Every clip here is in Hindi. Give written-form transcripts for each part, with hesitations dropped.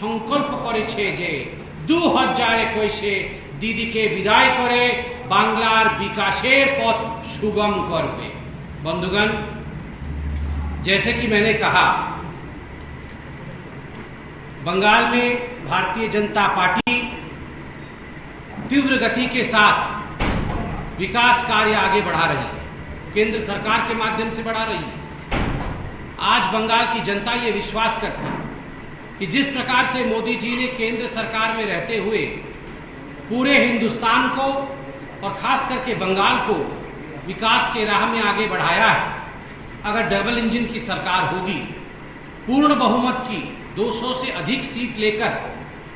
সংকল্প করেছে যে 2021 দিদিকে বিদায় করে বাংলার विकासेर पथ सुगम करबे। बंधुगण, जैसे कि मैंने कहा, बंगाल में भारतीय जनता पार्टी तीव्र गति के साथ विकास कार्य आगे बढ़ा रही है, केंद्र सरकार के माध्यम से बढ़ा रही है। आज बंगाल की जनता ये विश्वास करती है कि जिस प्रकार से मोदी जी ने केंद्र सरकार में रहते हुए पूरे हिंदुस्तान को और खास करके बंगाल को विकास के राह में आगे बढ़ाया है, अगर डबल इंजन की सरकार होगी, पूर्ण बहुमत की 200 से अधिक सीट लेकर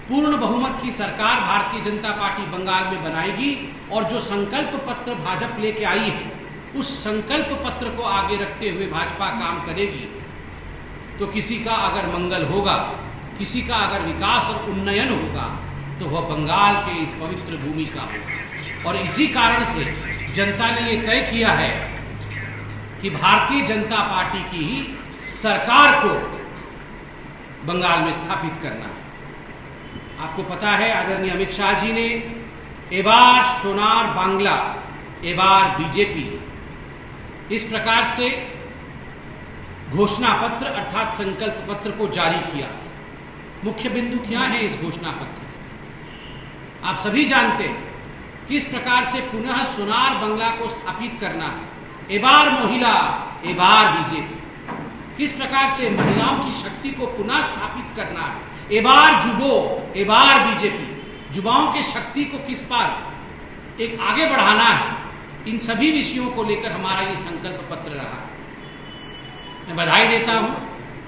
पूर्ण बहुमत की सरकार भारतीय जनता पार्टी बंगाल में बनाएगी और जो संकल्प पत्र भाजपा लेके आई है, उस संकल्प पत्र को आगे रखते हुए भाजपा काम करेगी, तो किसी का अगर मंगल होगा, किसी का अगर विकास और उन्नयन होगा, तो वह बंगाल के इस पवित्र भूमि का होगा। और इसी कारण से जनता ने ये तय किया है कि भारतीय जनता पार्टी की ही सरकार को बंगाल में स्थापित करना है। आपको पता है, आदरणीय अमित शाह जी ने एबार सोनार बांग्ला, एबार बीजेपी, इस प्रकार से घोषणा पत्र अर्थात संकल्प पत्र को जारी किया था। मुख्य बिंदु क्या है इस घोषणा पत्र के? आप सभी जानते हैं किस प्रकार से पुनः सोनार बांग्ला को स्थापित करना है। एबार महिला, एबार बीजेपी, किस प्रकार से महिलाओं की शक्ति को पुनः स्थापित करना है। एबार जुबो, एबार बीजेपी, युवाओं के शक्ति को किस पर एक आगे बढ़ाना है। इन सभी विषयों को लेकर हमारा ये संकल्प पत्र रहा है। मैं बधाई देता हूं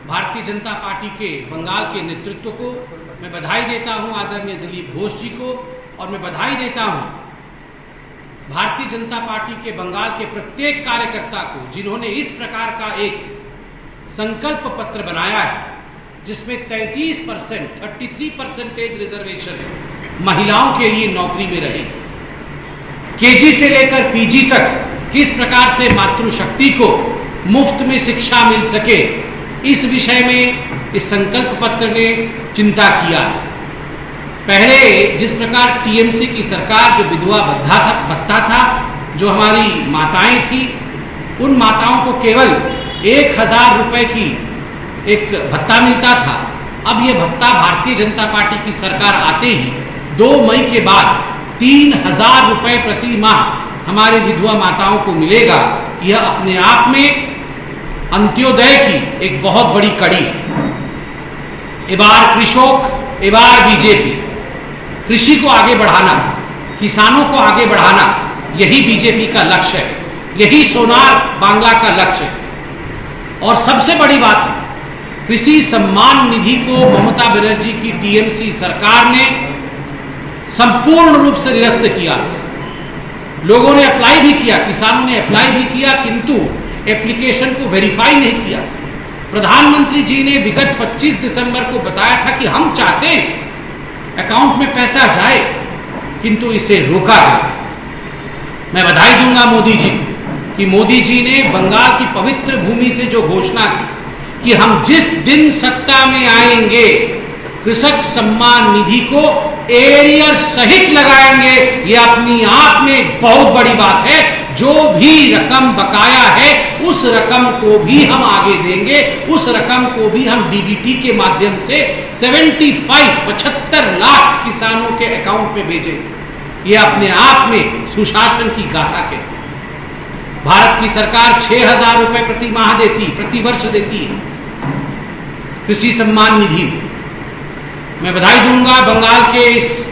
भारतीय जनता पार्टी के बंगाल के नेतृत्व को, मैं बधाई देता हूं आदरणीय दिलीप घोष जी को, और मैं बधाई देता हूं भारतीय जनता पार्टी के बंगाल के प्रत्येक कार्यकर्ता को, जिन्होंने इस प्रकार का एक संकल्प पत्र बनाया है जिसमें 33% रिजर्वेशन महिलाओं के लिए नौकरी में रहेगी। केजी से लेकर पीजी तक किस प्रकार से मातृशक्ति को मुफ्त में शिक्षा मिल सके, इस विषय में इस संकल्प पत्र ने चिंता किया है। पहले जिस प्रकार टीएमसी की सरकार जो विधवा भत्ता था, जो हमारी माताएं थी, उन माताओं को केवल 1000 रुपए की एक भत्ता मिलता था। अब यह भत्ता भारतीय जनता पार्टी की सरकार आते ही 2 मई के बाद 3000 रुपए प्रति माह हमारे विधवा माताओं को मिलेगा। यह अपने आप में अंत्योदय की एक बहुत बड़ी कड़ी है। एबार कृषक, एबार बीजेपी, कृषि को आगे बढ़ाना, किसानों को आगे बढ़ाना, यही बीजेपी का लक्ष्य है, यही सोनार बांग्ला का लक्ष्य है। और सबसे बड़ी बात है, कृषि सम्मान निधि को ममता बनर्जी की टीएमसी सरकार ने संपूर्ण रूप से निरस्त किया। लोगों ने अप्लाई भी किया, किसानों ने अप्लाई भी किया, किंतु एप्लीकेशन को वेरीफाई नहीं किया। प्रधानमंत्री जी ने विगत 25 दिसंबर को बताया था कि हम चाहते हैं अकाउंट में पैसा जाए, किंतु इसे रोका गया। मैं बधाई दूंगा मोदी जी को कि मोदी जी ने बंगाल की पवित्र भूमि से जो घोषणा की कि हम जिस दिन सत्ता में आएंगे कृषक सम्मान निधि को एरियर सहित लगाएंगे। ये अपनी आप में बहुत बड़ी बात है। जो भी रकम बकाया है उस रकम को भी हम आगे देंगे, उस रकम को भी हम डीबीटी के माध्यम से 75 लाख किसानों के अकाउंट में भेजेंगे। ये अपने आप में सुशासन की गाथा कहती है। भारत की सरकार 6000 रुपए प्रति माह देती, प्रति वर्ष देती है कृषि सम्मान निधि में। मैं बधाई दूंगा बंगाल के इस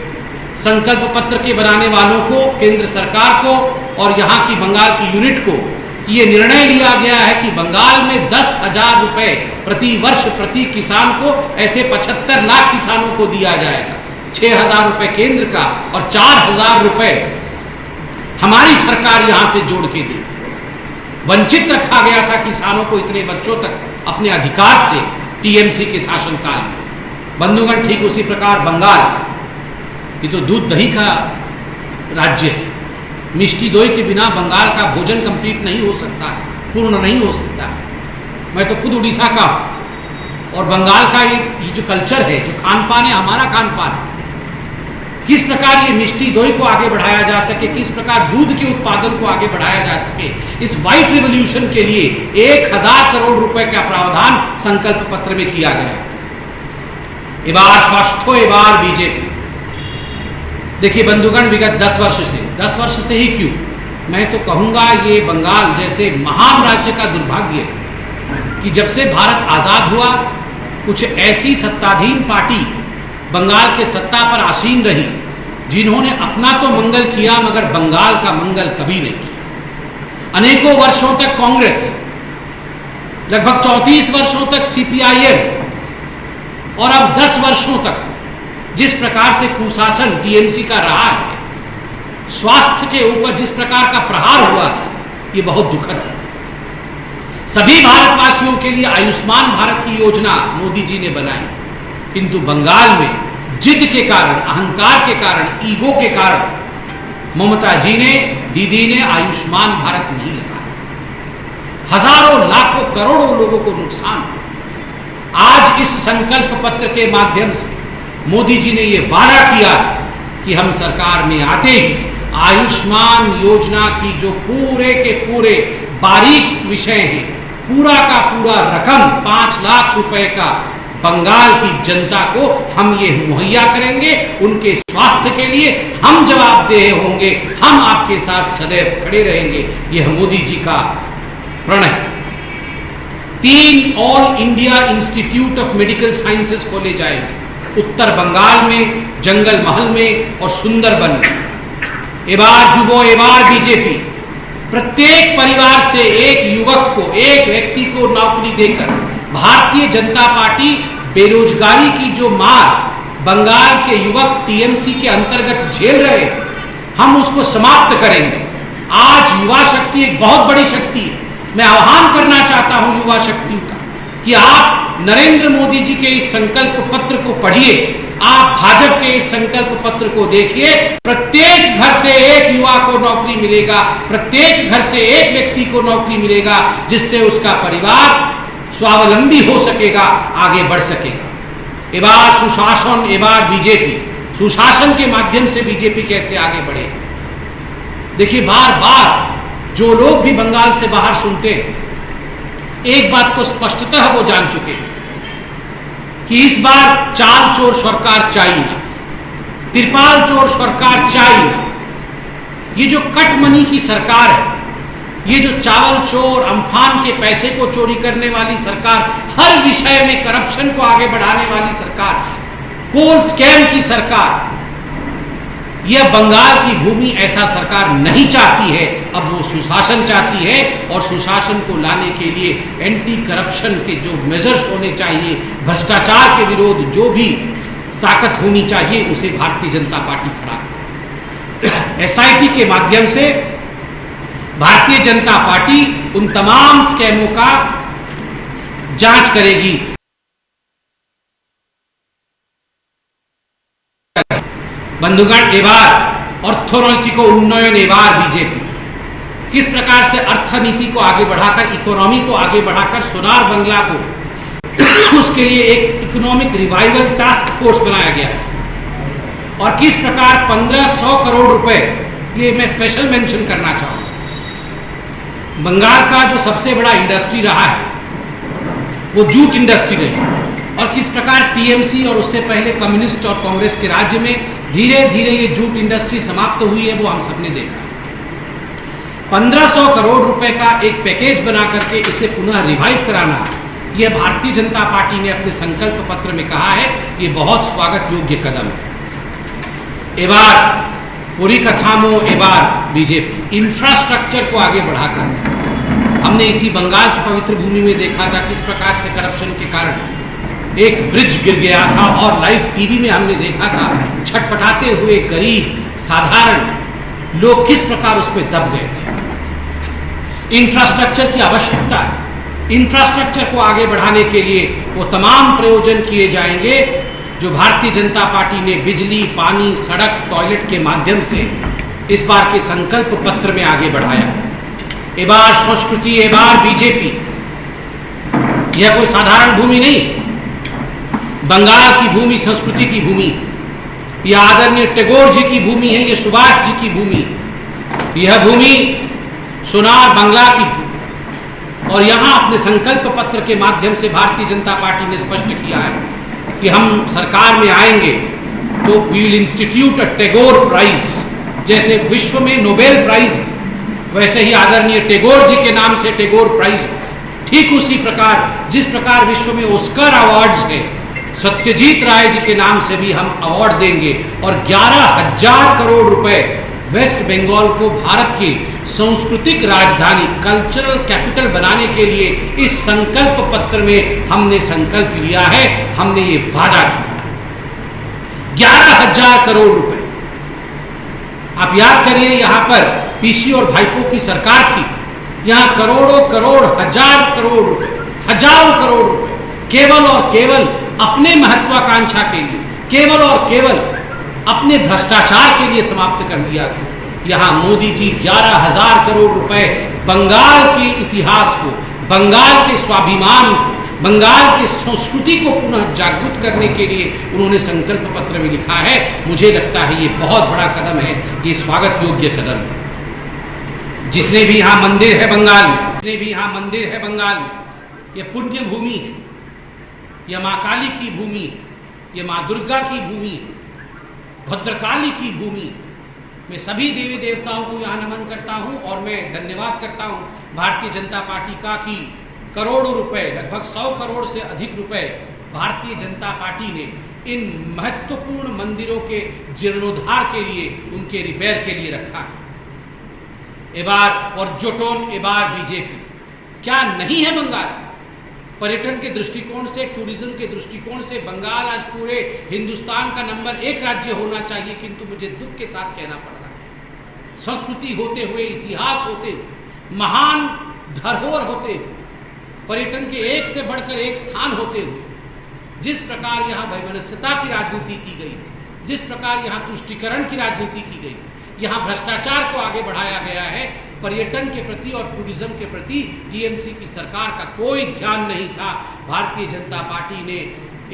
संकल्प पत्र के बनाने वालों को, केंद्र सरकार को और यहाँ की बंगाल की यूनिट को कि ये निर्णय लिया गया है कि बंगाल में 10,000 रुपए प्रति वर्ष प्रति किसान को, ऐसे 75 लाख किसानों को दिया जाएगा। 6000 रुपए केंद्र का और 4000 रुपए हमारी सरकार यहाँ से जोड़ के दी। वंचित रखा गया था किसानों को इतने वर्षों तक अपने अधिकार से टीएमसी के शासनकाल में। बंधुगण, ठीक उसी प्रकार बंगाल, ये तो दूध दही का राज्य है। मिष्टी दोई के बिना बंगाल का भोजन कंप्लीट नहीं हो सकता, पूर्ण नहीं हो सकता। मैं तो खुद उड़ीसा का हूँ। और बंगाल का ये जो कल्चर है, जो खान पान है, हमारा खान पान है, किस प्रकार ये मिष्टी दोई को आगे बढ़ाया जा सके, किस प्रकार दूध के उत्पादन को आगे बढ़ाया जा सके, इस व्हाइट रिवॉल्यूशन के लिए 1000 करोड़ रुपए का प्रावधान संकल्प पत्र में किया गया है। एबार स्वास्थ्य एबार बीजेपी। देखिए बंधुगण, विगत 10 वर्ष से ही क्यों, मैं तो कहूंगा ये बंगाल जैसे महान राज्य का दुर्भाग्य है कि जब से भारत आजाद हुआ, कुछ ऐसी सत्ताधीन पार्टी बंगाल के सत्ता पर आसीन रही जिन्होंने अपना तो मंगल किया मगर बंगाल का मंगल कभी नहीं किया। अनेकों वर्षों तक कांग्रेस, लगभग 34 वर्षों तक सीपीआईएम और अब 10 वर्षों तक जिस प्रकार से कुशासन टीएमसी का रहा है, स्वास्थ्य के ऊपर जिस प्रकार का प्रहार हुआ है, ये बहुत दुखद है। सभी भारतवासियों के लिए आयुष्मान भारत की योजना मोदी जी ने बनाई, किंतु बंगाल में जिद के कारण, अहंकार के कारण, ईगो के कारण ममता जी ने, दीदी ने आयुष्मान भारत नहीं लगाया। हजारों लाखों करोड़ों लोगों को नुकसान। आज इस संकल्प पत्र के माध्यम से मोदी जी ने यह वादा किया कि हम सरकार में आते ही आयुष्मान योजना की जो पूरे के पूरे बारीक विषय हैं, पूरा का पूरा रकम 5 लाख रुपए का बंगाल की जनता को हम ये मुहैया करेंगे। उनके स्वास्थ्य के लिए हम जवाबदेह होंगे, हम आपके साथ सदैव खड़े रहेंगे। यह मोदी जी का प्रण है। 3 all India institute of medical sciences खोले जाएंगे, उत्तर बंगाल में, जंगल महल में और सुंदरबन में। एबार जुबो एबार बीजेपी। प्रत्येक परिवार से एक युवक को, एक व्यक्ति को नौकरी देकर भारतीय जनता पार्टी बेरोजगारी की जो मार बंगाल के युवक टीएमसी के अंतर्गत झेल रहे हैं, हम उसको समाप्त करेंगे। आज युवा शक्ति एक बहुत बड़ी शक्ति है। मैं आह्वान करना चाहता हूं युवा शक्ति का कि आप नरेंद्र मोदी जी के इस संकल्प पत्र को पढ़िए, आप भाजपा के इस संकल्प पत्र को देखिए। प्रत्येक घर से एक युवा को नौकरी मिलेगा, प्रत्येक घर से एक व्यक्ति को नौकरी मिलेगा, जिससे उसका परिवार स्वावलंबी हो सकेगा, आगे बढ़ सकेगा। एबार सुशासन एबार बीजेपी। सुशासन के माध्यम से बीजेपी कैसे आगे बढ़े। देखिए बार बार जो लोग भी बंगाल से बाहर सुनते हैं, एक बात तो स्पष्टतः वो जान चुके हैं कि इस बार चाल चोर सरकार चाहिए ना, तिरपाल चोर सरकार चाहिए ना। ये जो कट मनी की सरकार है, ये जो चावल चोर, अम्फान के पैसे को चोरी करने वाली सरकार, हर विषय में करप्शन को आगे बढ़ाने वाली सरकार, कोल स्कैम की सरकार, यह बंगाल की भूमि ऐसा सरकार नहीं चाहती है। अब वो सुशासन चाहती है और सुशासन को लाने के लिए एंटी करप्शन के जो मेजर्स होने चाहिए, भ्रष्टाचार के विरोध जो भी ताकत होनी चाहिए, उसे भारतीय जनता पार्टी खड़ा करे। एसआईटी के माध्यम से भारतीय जनता पार्टी उन तमाम स्कैमों का जांच करेगी। बंधुगण, एबार अर्थनैतिक उन्नयन एबार बीजेपी। किस प्रकार से अर्थनीति को आगे बढ़ाकर, इकोनॉमी को आगे बढ़ाकर सोनार बंगला को उसके लिए एक इकोनॉमिक रिवाइवल टास्क फोर्स बनाया गया है। और किस प्रकार 1500 करोड़ रुपए, ये मैं स्पेशल मेंशन करना चाहूंगा, बंगाल का जो सबसे बड़ा इंडस्ट्री रहा है वो जूट इंडस्ट्री रही, और किस प्रकार टीएमसी और उससे पहले कम्युनिस्ट और कांग्रेस के राज्य में धीरे धीरे ये जूट इंडस्ट्री समाप्त हुई है, वो हम सबने देखा। 1500 करोड़ रुपए का एक पैकेज बना करके इसे पुनः रिवाइव कराना, यह भारतीय जनता पार्टी ने अपने संकल्प पत्र में कहा है, ये बहुत स्वागत योग्य कदम है। एबार पूरी कथामो एबार बीजेपी। इंफ्रास्ट्रक्चर को आगे बढ़ाकर हमने इसी बंगाल की पवित्र भूमि में देखा था किस प्रकार से करप्शन के कारण एक ब्रिज गिर गया था, और लाइव टीवी में हमने देखा था छटपटाते हुए गरीब साधारण लोग किस प्रकार उस पर दब गए थे। इंफ्रास्ट्रक्चर की आवश्यकता है। इंफ्रास्ट्रक्चर को आगे बढ़ाने के लिए वो तमाम प्रयोजन किए जाएंगे जो भारतीय जनता पार्टी ने बिजली, पानी, सड़क, टॉयलेट के माध्यम से इस बार के संकल्प पत्र में आगे बढ़ाया है। एबार संस्कृति एबार बीजेपी। यह कोई साधारण भूमि नहीं, बंगाल की भूमि संस्कृति की भूमि, यह आदरणीय टैगोर जी की भूमि है, यह सुभाष जी की भूमि, यह भूमि सोनार बांग्ला की भूमि। और यहाँ अपने संकल्प पत्र के माध्यम से भारतीय जनता पार्टी ने स्पष्ट किया है कि हम सरकार में आएंगे तो we will institute a Tagore prize. जैसे विश्व में नोबेल प्राइज है, वैसे ही आदरणीय टैगोर जी के नाम से टैगोर प्राइज हो। ठीक उसी प्रकार जिस प्रकार विश्व में ऑस्कर अवार्ड्स है, सत्यजीत राय जी के नाम से भी हम अवार्ड देंगे। और 11,000 करोड़ रुपए वेस्ट बंगाल को भारत की सांस्कृतिक राजधानी, कल्चरल कैपिटल बनाने के लिए इस संकल्प पत्र में हमने संकल्प लिया है, हमने ये वादा किया। 11,000 करोड़ रुपए। आप याद करिए, यहां पर पीसी और भाइपो की सरकार थी, यहां करोड़ों करोड़, हजार करोड़ रुपए, हजारों करोड़ रुपए केवल और केवल अपने महत्वाकांक्षा के लिए, केवल और केवल अपने भ्रष्टाचार के लिए समाप्त कर दिया गया। यहां मोदी जी 11,000 करोड़ रुपए बंगाल के इतिहास को, बंगाल के स्वाभिमान को, बंगाल की संस्कृति को पुनः जागृत करने के लिए उन्होंने संकल्प पत्र में लिखा है। मुझे लगता है ये बहुत बड़ा कदम है, ये स्वागत योग्य कदम है। जितने भी यहाँ मंदिर है बंगाल में, जितने भी यहाँ मंदिर है बंगाल में, ये पुण्य भूमि है, यह माँ काली की भूमि है, ये माँ दुर्गा की भूमि है, भद्रकाली की भूमि है। मैं सभी देवी देवताओं को यहाँ नमन करता हूँ और मैं धन्यवाद करता हूँ भारतीय जनता पार्टी का कि करोड़ों रुपए, लगभग 100 करोड़ से अधिक रुपए भारतीय जनता पार्टी ने इन महत्वपूर्ण मंदिरों के जीर्णोद्धार के लिए, उनके रिपेयर के लिए रखा है। एबार पर्यटन, एबार बीजेपी, क्या नहीं है बंगाल? पर्यटन के दृष्टिकोण से, टूरिज्म के दृष्टिकोण से बंगाल आज पूरे हिंदुस्तान का नंबर 1 राज्य होना चाहिए, किंतु मुझे दुख के साथ कहना पड़ रहा है, संस्कृति होते हुए, इतिहास होते हुए, महान धरोहर होते हुए, पर्यटन के एक से बढ़कर एक स्थान होते हुए, जिस प्रकार यहाँ वैमनस्यता की राजनीति की गई, जिस प्रकार यहाँ तुष्टीकरण की राजनीति की गई, यहाँ भ्रष्टाचार को आगे बढ़ाया गया है, पर्यटन के प्रति और टूरिज्म के प्रति टीएमसी की सरकार का कोई ध्यान नहीं था। भारतीय जनता पार्टी ने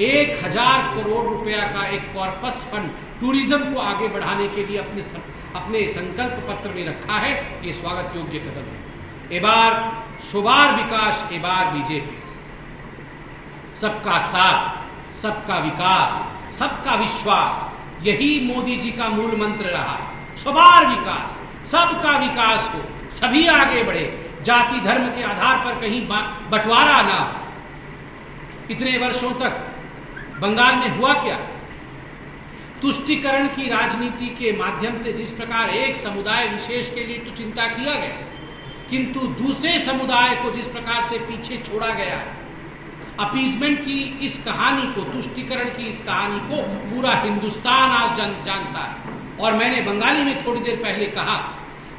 1,000 करोड़ रुपया का एक कॉर्पस फंड टूरिज्म को आगे बढ़ाने के लिए अपने संकल्प पत्र में रखा है। ये स्वागत योग्य कदम है। एबार सोबार विकास, एबार बीजेपी, सबका साथ, सबका विकास, सबका विश्वास, यही मोदी जी का मूल मंत्र रहा। सोबार विकास, सबका विकास हो, सभी आगे बढ़े, जाति धर्म के आधार पर कहीं बंटवारा ना। इतने वर्षों तक बंगाल में हुआ क्या? तुष्टीकरण की राजनीति के माध्यम से जिस प्रकार एक समुदाय विशेष के लिए तो चिंता किया गया, किंतु दूसरे समुदाय को जिस प्रकार से पीछे छोड़ा गया, अपीजमेंट की इस कहानी को, तुष्टीकरण की इस कहानी को पूरा हिंदुस्तान आज जानता है। और मैंने बंगाली में थोड़ी देर पहले कहा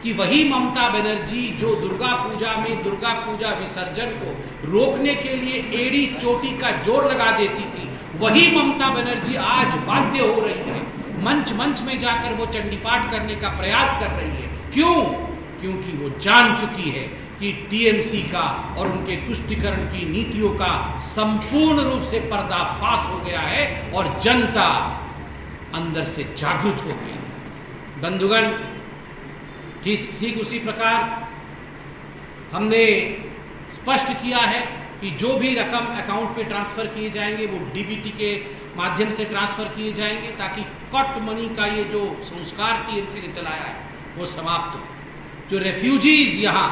कि वही ममता बनर्जी जो दुर्गा पूजा में दुर्गा पूजा विसर्जन को रोकने के लिए एड़ी चोटी का जोर लगा देती थी, वही ममता बनर्जी आज बाध्य हो रही है, मंच मंच में जाकर वो चंडी पाठ करने का प्रयास कर रही है। क्यों? क्योंकि वो जान चुकी है कि टीएमसी का और उनके तुष्टीकरण की नीतियों का संपूर्ण रूप से पर्दाफाश हो गया है और जनता अंदर से जागृत हो गई। बंधुगण, ठीक उसी प्रकार हमने स्पष्ट किया है कि जो भी रकम अकाउंट पे ट्रांसफर किए जाएंगे वो डीबीटी के माध्यम से ट्रांसफर किए जाएंगे, ताकि कट मनी का ये जो संस्कार टीएमसी ने चलाया है वो समाप्त हो। जो रेफ्यूजीज यहाँ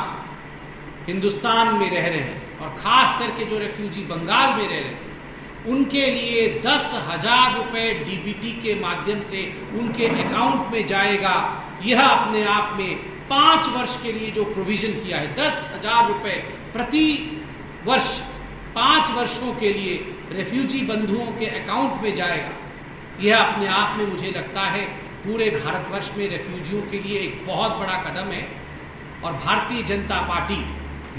हिंदुस्तान में रह रहे हैं और खास करके जो रेफ्यूजी बंगाल में रह रहे हैं, उनके लिए 10,000 रुपए डीबीटी के माध्यम से उनके अकाउंट में जाएगा। यह अपने आप में 5 वर्ष के लिए जो प्रोविजन किया है, 10,000 रुपए प्रति वर्ष 5 वर्षों के लिए रेफ्यूजी बंधुओं के अकाउंट में जाएगा। यह अपने आप में मुझे लगता है पूरे भारतवर्ष में रेफ्यूजियों के लिए एक बहुत बड़ा कदम है और भारतीय जनता पार्टी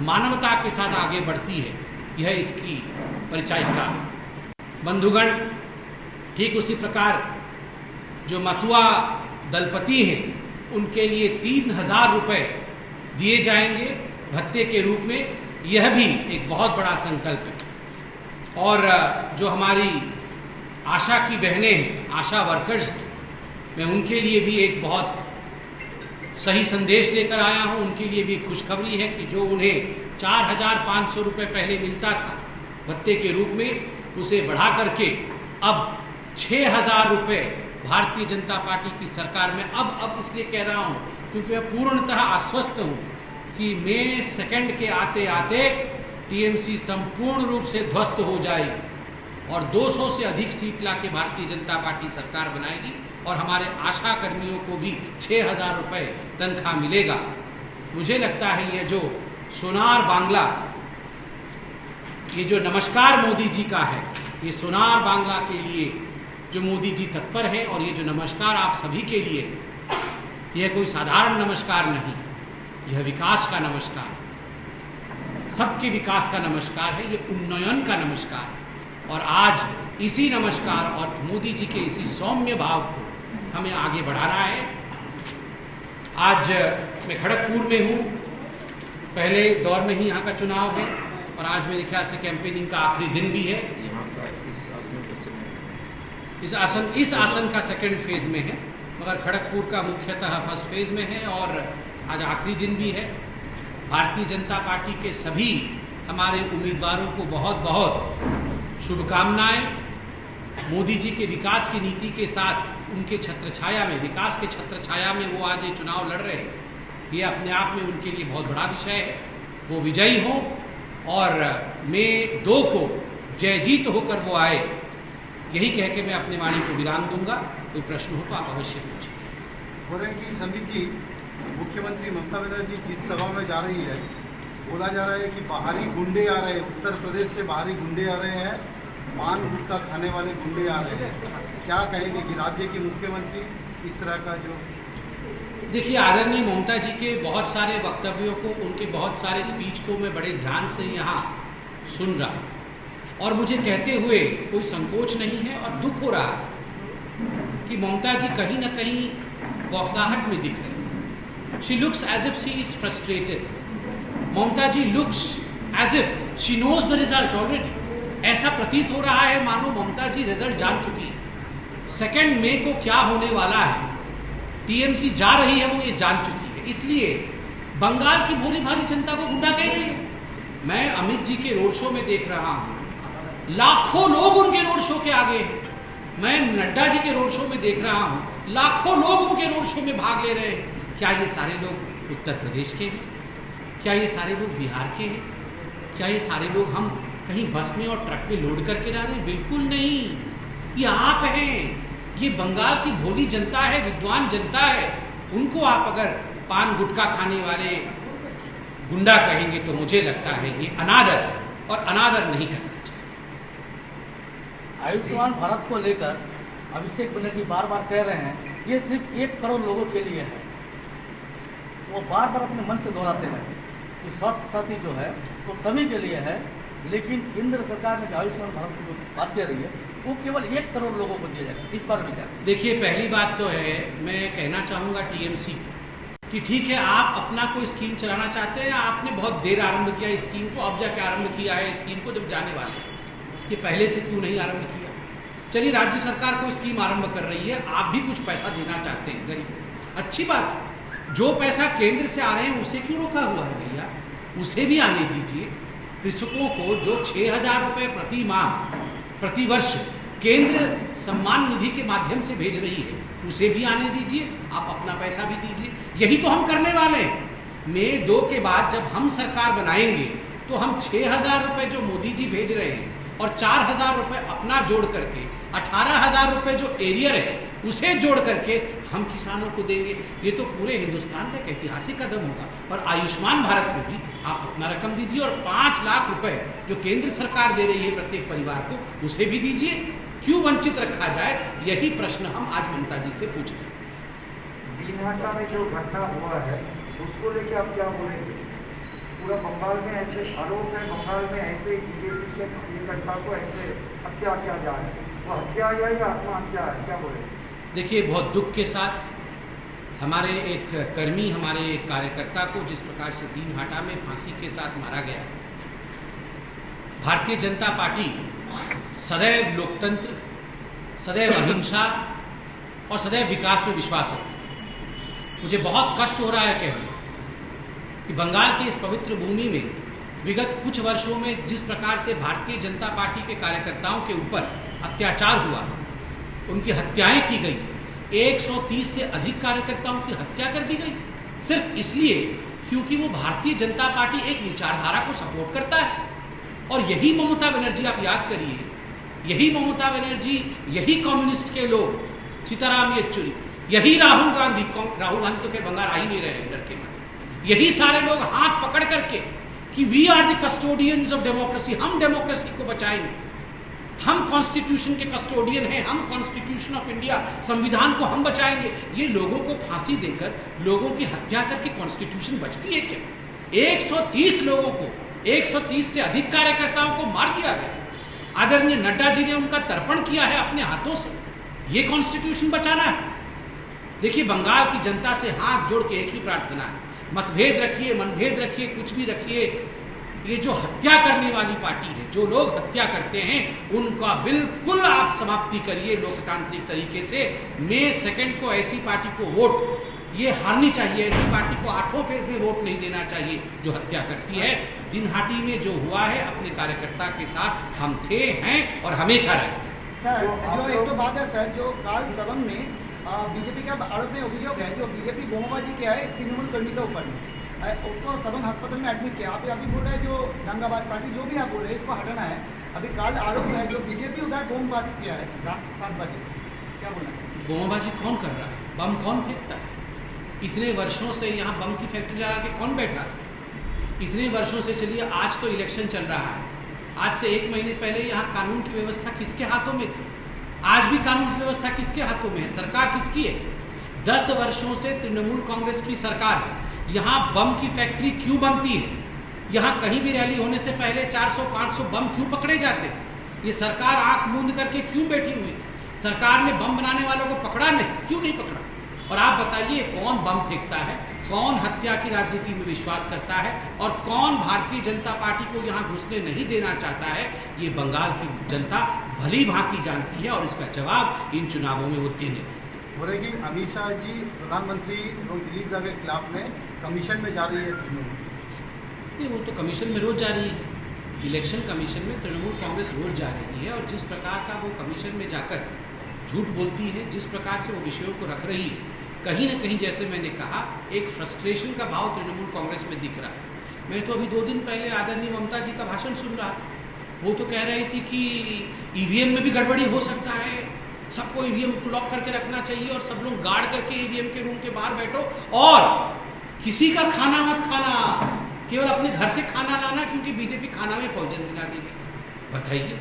मानवता के साथ आगे बढ़ती है, यह इसकी परिचायिका है। बंधुगण, ठीक उसी प्रकार जो मथुआ दलपति हैं उनके लिए 3,000 रुपए दिए जाएंगे भत्ते के रूप में, यह भी एक बहुत बड़ा संकल्प है। और जो हमारी आशा की बहनें हैं, आशा वर्कर्स, मैं उनके लिए भी एक बहुत सही संदेश लेकर आया हूं। उनके लिए भी खुशखबरी है कि जो उन्हें 4,500 रुपये पहले मिलता था भत्ते के रूप में, उसे बढ़ा करके अब 6,000 रुपये भारतीय जनता पार्टी की सरकार में अब इसलिए कह रहा हूं क्योंकि मैं पूर्णतः आश्वस्त हूं कि मई 2 के आते आते टीएमसी संपूर्ण रूप से ध्वस्त हो जाएगी और 200 से अधिक सीट लाके भारतीय जनता पार्टी सरकार बनाएगी और हमारे आशा कर्मियों को भी 6,000 रुपये तनख्वाह मिलेगा। मुझे लगता है ये जो सोनार बांग्ला, ये जो नमस्कार मोदी जी का है, ये सोनार बांग्ला के लिए जो मोदी जी तत्पर है और ये जो नमस्कार आप सभी के लिए, यह कोई साधारण नमस्कार नहीं, यह विकास का नमस्कार है, सबके विकास का नमस्कार है, ये उन्नयन का नमस्कार है। और आज इसी नमस्कार और मोदी जी के इसी सौम्य भाव को हमें आगे बढ़ाना है। आज मैं खड़गपुर में हूँ, पहले दौर में ही यहाँ का चुनाव है और आज मेरे ख्याल से कैंपेनिंग का आखिरी दिन भी है। यहाँ का इस आसन का सेकंड फेज में है, मगर खड़गपुर का मुख्यतः फर्स्ट फेज में है और आज आखिरी दिन भी है। भारतीय जनता पार्टी के सभी हमारे उम्मीदवारों को बहुत बहुत शुभकामनाएं। मोदी जी के विकास की नीति के साथ उनके छत्रछाया में, विकास के छत्रछाया में वो आज ये चुनाव लड़ रहे हैं, ये अपने आप में उनके लिए बहुत बड़ा विषय है। वो विजयी हों और मई 2 को जय जीत होकर वो आए, यही कह के मैं अपने वाणी को विराम दूंगा। कोई प्रश्न हो तो आप अवश्य पूछें। बोल रहे हैं कि संदीप जी, मुख्यमंत्री ममता बनर्जी जिस सभा में जा रही है, बोला जा रहा है कि बाहरी गुंडे आ रहे हैं, उत्तर प्रदेश से बाहरी गुंडे आ रहे हैं, पान गुटखा खाने वाले गुंडे आ रहे हैं। क्या कहेंगे कि राज्य के मुख्यमंत्री इस तरह का जो, देखिए, आदरणीय ममता जी के बहुत सारे वक्तव्यों को, उनके बहुत सारे स्पीच को मैं बड़े ध्यान से यहाँ सुन रहा हूँ और मुझे कहते हुए कोई संकोच नहीं है और दुख हो रहा है कि ममता जी कहीं ना कहीं बौखलाहट में दिख रही है। She looks as if she is frustrated. Mamata ji looks as if she knows the result already. ऐसा प्रतीत हो रहा है मानो ममता जी रिजल्ट जान चुकी है। 2 मई को क्या होने वाला है, टीएमसी जा रही है, वो ये जान चुकी है। इसलिए बंगाल की भोली भाली जनता को गुंडा कह रही है। मैं अमित जी के रोड शो में देख रहा हूं, लाखों लोग उनके रोड शो के आगे हैं। मैं नड्डा जी के रोड शो में देख रहा हूं, लाखों लोग उनके रोड शो में भाग ले रहे हैं। क्या ये सारे लोग उत्तर प्रदेश के हैं? क्या ये सारे लोग बिहार के हैं? क्या ये सारे लोग हम कहीं बस में और ट्रक में लोड करके ला रहे हैं? बिल्कुल नहीं, ये आप हैं। ये बंगाल की भोली जनता है, विद्वान जनता है। उनको आप अगर पान गुटखा खाने वाले गुंडा कहेंगे तो मुझे लगता है ये अनादर है और अनादर नहीं करना चाहिए। आयुष्मान भारत को लेकर अभिषेक बनर्जी बार बार कह रहे हैं ये सिर्फ 1 करोड़ लोगों के लिए है। वो बार बार अपने मन से दोहराते हैं कि स्वास्थ्य साथी जो है वो सभी के लिए है, लेकिन केंद्र सरकार ने जो आयुष्मान भारत की जो बात कह रही है वो केवल 1 करोड़ लोगों को दिया जाएगा। इस बारे में क्या? देखिए, पहली बात तो है, मैं कहना चाहूँगा टीएमसी को कि ठीक है, आप अपना कोई स्कीम चलाना चाहते हैं। आपने बहुत देर आरंभ किया इस स्कीम को, अब जाके आरंभ किया है स्कीम को जब जाने वाले हैं। ये पहले से क्यों नहीं आरंभ किया? चलिए, राज्य सरकार कोई स्कीम आरंभ कर रही है, आप भी कुछ पैसा देना चाहते हैं गरीब, अच्छी बात है। जो पैसा केंद्र से आ रहे हैं उसे क्यों रोका हुआ है भैया? उसे भी आने दीजिए। कृषकों को जो 6,000 रुपये प्रति माह प्रति वर्ष केंद्र सम्मान निधि के माध्यम से भेज रही है, उसे भी आने दीजिए, आप अपना पैसा भी दीजिए। यही तो हम करने वाले हैं। मई 2 के बाद जब हम सरकार बनाएंगे तो हम 6,000 रुपये जो मोदी जी भेज रहे हैं और 4,000 रुपये अपना जोड़ करके 18,000 रुपये जो एरियर है उसे जोड़ करके हम किसानों को देंगे। ये तो पूरे हिंदुस्तान का एक ऐतिहासिक कदम होगा। और आयुष्मान भारत में भी आप अपना रकम दीजिए और 5 लाख रुपए जो केंद्र सरकार दे रही है प्रत्येक परिवार को, उसे भी दीजिए। क्यों वंचित रखा जाए? यही प्रश्न हम आज ममता जी से पूछ रहे हैं। दीनहाटा में जो घटना हुआ है उसको लेके आप क्या बोलेंगे? पूरा बंगाल में ऐसे आरोप है, बंगाल में ऐसे ये घटना को ऐसे हत्या किया जा रहा है, वो हत्या या आत्महत्या है, क्या बोलेंगे? देखिए, बहुत दुख के साथ हमारे एक कर्मी, हमारे एक कार्यकर्ता को जिस प्रकार से दीनहाटा में फांसी के साथ मारा गया। भारतीय जनता पार्टी सदैव लोकतंत्र, सदैव अहिंसा और सदैव विकास में विश्वास रखते हैं। मुझे बहुत कष्ट हो रहा है कहने कि बंगाल की इस पवित्र भूमि में विगत कुछ वर्षों में जिस प्रकार से भारतीय जनता पार्टी के कार्यकर्ताओं के ऊपर अत्याचार हुआ, उनकी हत्याएं की गई, 130 से अधिक कार्यकर्ताओं की हत्या कर दी गई, सिर्फ इसलिए क्योंकि वो भारतीय जनता पार्टी एक विचारधारा को सपोर्ट करता है। और यही ममता बनर्जी, आप याद करिए, यही ममता बनर्जी, यही कम्युनिस्ट के लोग, सीताराम येचुरी, यही राहुल गांधी तो खैर बंगाल आ ही नहीं रहे हैं डर के मारे, यही सारे लोग हाथ पकड़ करके कि we are the custodians of democracy, हम डेमोक्रेसी को बचाएंगे, हम कॉन्स्टिट्यूशन के कस्टोडियन हैं, हम कॉन्स्टिट्यूशन ऑफ इंडिया, संविधान को हम बचाएंगे। ये लोगों को फांसी देकर, लोगों की हत्या करके कॉन्स्टिट्यूशन बचती है क्या? 130 लोगों को, 130 से अधिक कार्यकर्ताओं को मार दिया गया। आदरणीय नड्डा जी ने उनका तर्पण किया है अपने हाथों से। ये कॉन्स्टिट्यूशन बचाना है? देखिए, बंगाल की जनता से हाथ जोड़ के एक ही प्रार्थना है, मतभेद रखिए, मनभेद रखिए, कुछ भी रखिए, ये जो हत्या करने वाली पार्टी है, जो लोग हत्या करते हैं, उनका बिल्कुल आप समाप्ति करिए लोकतांत्रिक तरीके से। मई 2 को ऐसी पार्टी को वोट ये हारनी चाहिए, ऐसी पार्टी को 8वें फेज में वोट नहीं देना चाहिए जो हत्या करती है। दिनहाटी में जो हुआ है, अपने कार्यकर्ता के साथ हम थे, हैं और हमेशा रहे। सर, जो एक तो बात है सर, जो काल सबंग में बीजेपी का आरोप में अभियोग है, जो बीजेपी बोमबाजी किया है तृणमूल कर्मी के ऊपर में, उसको सबंग अस्पताल में एडमिट किया। आप अभी बोल रहे हैं जो दंगाबाज पार्टी, जो भी आप बोल रहे हैं, इसको हटाना है। अभी काल आरोप है जो बीजेपी उधर बोमबाज किया है रात 7 बजे, क्या बोलना चाहिए? बोमबाजी कौन कर रहा है? बम कौन फेंकता है? इतने वर्षों से यहाँ बम की फैक्ट्री लगा के कौन बैठा था? इतने वर्षों से, चलिए आज तो इलेक्शन चल रहा है, आज से 1 महीने पहले यहाँ कानून की व्यवस्था किसके हाथों में थी? आज भी कानून की व्यवस्था किसके हाथों में है? सरकार किसकी है? 10 वर्षों से तृणमूल कांग्रेस की सरकार है। यहाँ बम की फैक्ट्री क्यों बनती है? यहाँ कहीं भी रैली होने से पहले 400-500 बम क्यों पकड़े जाते? ये सरकार आंख मूंद करके क्यों बैठी हुई थी? सरकार ने बम बनाने वालों को पकड़ा नहीं, क्यों नहीं पकड़ा? और आप बताइए, कौन बम फेंकता है, कौन हत्या की राजनीति में विश्वास करता है और कौन भारतीय जनता पार्टी को यहाँ घुसने नहीं देना चाहता है? ये बंगाल की जनता भली भांति जानती है और इसका जवाब इन चुनावों में वो देने वाली है। हो रही कि अमित शाह जी प्रधानमंत्री एवं दिलीप दा के खिलाफ में कमीशन में जा रही है तृणमूल। नहीं, वो तो कमीशन में रोज जा रही है, इलेक्शन कमीशन में तृणमूल कांग्रेस रोज जा रही है। और जिस प्रकार का वो कमीशन में जाकर झूठ बोलती है, जिस प्रकार से वो विषयों को रख रही है, कहीं ना कहीं जैसे मैंने कहा, एक फ्रस्ट्रेशन का भाव तृणमूल कांग्रेस में दिख रहा है। मैं तो अभी 2 दिन पहले आदरणीय ममता जी का भाषण सुन रहा था, वो तो कह रही थी कि ईवीएम में भी गड़बड़ी हो सकता है, सबको ईवीएम को लॉक करके रखना चाहिए और सब लोग गार्ड करके ईवीएम के रूम के बाहर बैठो और किसी का खाना मत खाना, केवल अपने घर से खाना लाना, क्योंकि बीजेपी खाना में पॉइजन मिला देगी। बताइए,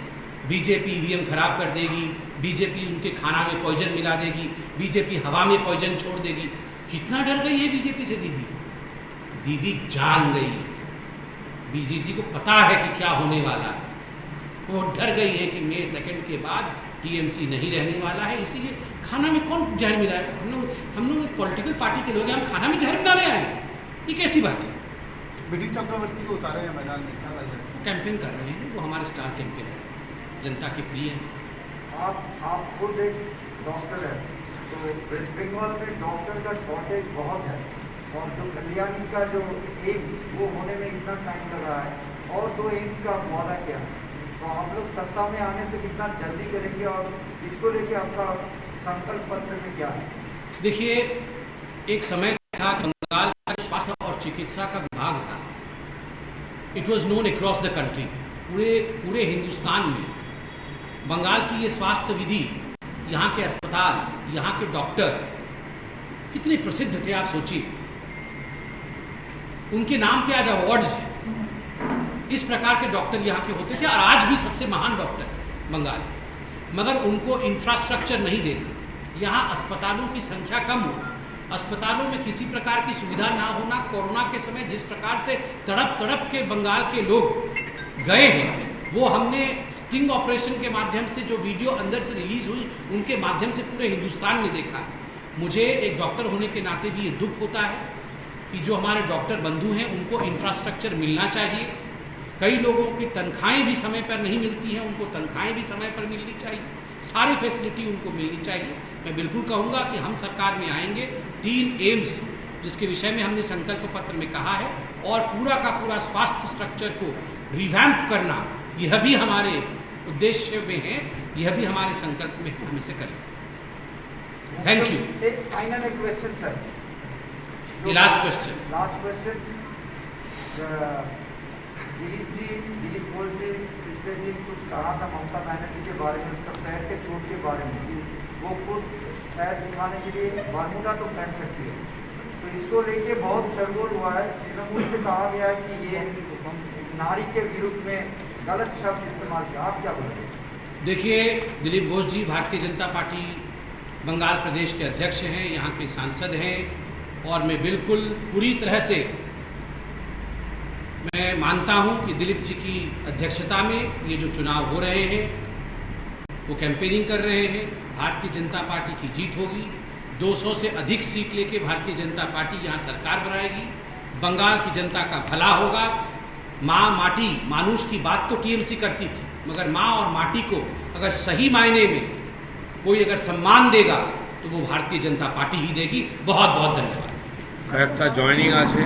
बीजेपी ईवीएम खराब कर देगी, बीजेपी उनके खाना में पॉइजन मिला देगी, बीजेपी हवा में पॉइजन छोड़ देगी। कितना डर गई है बीजेपी से दीदी? दीदी जान गई है, बीजेपी को पता है कि क्या होने वाला है। वो डर गई है कि मई 2 के बाद टीएमसी नहीं रहने वाला है, इसीलिए खाना में कौन जहर मिलाएगा? हम लोग पॉलिटिकल पार्टी के लोग हैं, हम खाना में जहर मिलाने आए? ये कैसी बात है? मिडिल चक्रवर्ती को उतारे हैं मैदान में, क्या लग रहा है? कैंपेन कर रहे हैं, वो हमारे स्टार कैंपेनर है, जनता के प्रिय हैं। आप खुद एक डॉक्टर है, तो वेस्ट बंगाल में डॉक्टर का शॉर्टेज बहुत है और जो कल्याणी का जो एम्स वो होने में इतना टाइम लग रहा है और 2 एम्स का वादा किया, तो आप लोग सत्ता में आने से कितना जल्दी करेंगे और इसको लेके आपका संकल्प पत्र में क्या है? देखिए, एक समय था कि बंगाल का स्वास्थ्य और चिकित्सा का विभाग था, it was known across the country, पूरे हिंदुस्तान में बंगाल की ये स्वास्थ्य विधि, यहाँ के अस्पताल, यहाँ के डॉक्टर कितने प्रसिद्ध थे आप सोचिए। उनके नाम पे आज अवार्ड्स हैं। इस प्रकार के डॉक्टर यहाँ के होते थे और आज भी सबसे महान डॉक्टर है बंगाल के, मगर उनको इंफ्रास्ट्रक्चर नहीं देना, यहाँ अस्पतालों की संख्या कम होना, अस्पतालों में किसी प्रकार की सुविधा ना होना। कोरोना के समय जिस प्रकार से तड़प के बंगाल के लोग गए हैं, वो हमने स्टिंग ऑपरेशन के माध्यम से जो वीडियो अंदर से रिलीज हुई, उनके माध्यम से पूरे हिंदुस्तान ने देखा है। मुझे एक डॉक्टर होने के नाते भी ये दुख होता है कि जो हमारे डॉक्टर बंधु हैं उनको इंफ्रास्ट्रक्चर मिलना चाहिए। कई लोगों की तनख्वाहें भी समय पर नहीं मिलती हैं, उनको तनख्वाहें भी समय पर मिलनी चाहिए। सारी फैसिलिटी उनको मिलनी चाहिए। मैं बिल्कुल कहूँगा कि हम सरकार में आएंगे 3 एम्स जिसके विषय में हमने संकल्प पत्र में कहा है, और पूरा का पूरा स्वास्थ्य स्ट्रक्चर को रिवैम्प करना, यह भी हमारे उद्देश्य में है, यह भी हमारे संकल्प में हम इसे करेंगे। Thank you. एक फाइनल एक question sir, last question. Dilip Ghosh ji पिछले दिन कुछ कहा था ममता बनर्जी के बारे में, उसका पैर के चोट के बारे में, वो खुद पैर दिखाने के लिए बरमूडा तो पहन सकती है, तो इसको लेके बहुत शोरगुल हुआ है। तृणमूल से कहा गया है कि ये नारी के विरुद्ध में गलत शब्द इस्तेमाल किया, आप क्या बोलेंगे? देखिए, दिलीप घोष जी भारतीय जनता पार्टी बंगाल प्रदेश के अध्यक्ष हैं, यहाँ के सांसद हैं, और मैं बिल्कुल पूरी तरह से मैं मानता हूँ कि दिलीप जी की अध्यक्षता में ये जो चुनाव हो रहे हैं, वो कैंपेनिंग कर रहे हैं, भारतीय जनता पार्टी की जीत होगी। 200 से अधिक सीट लेके भारतीय जनता पार्टी यहाँ सरकार बनाएगी, बंगाल की जनता का भला होगा। माँ माटी मानुष की बात तो टीएमसी करती थी, मगर माँ और माटी को अगर सही मायने में कोई अगर सम्मान देगा तो वो भारतीय जनता पार्टी ही देगी। बहुत बहुत धन्यवाद। একটা জয়নিং আছে।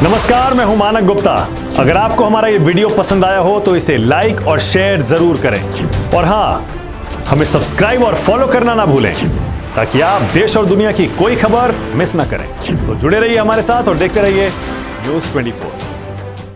नमस्कार, मैं हूं मानक गुप्ता। अगर आपको हमारा ये वीडियो पसंद आया हो तो इसे लाइक और शेयर जरूर करें, और हाँ, हमें सब्सक्राइब और फॉलो करना ना भूलें ताकि आप देश और दुनिया की कोई खबर मिस ना करें। तो जुड़े रहिए हमारे साथ और देखते रहिए न्यूज़ 24।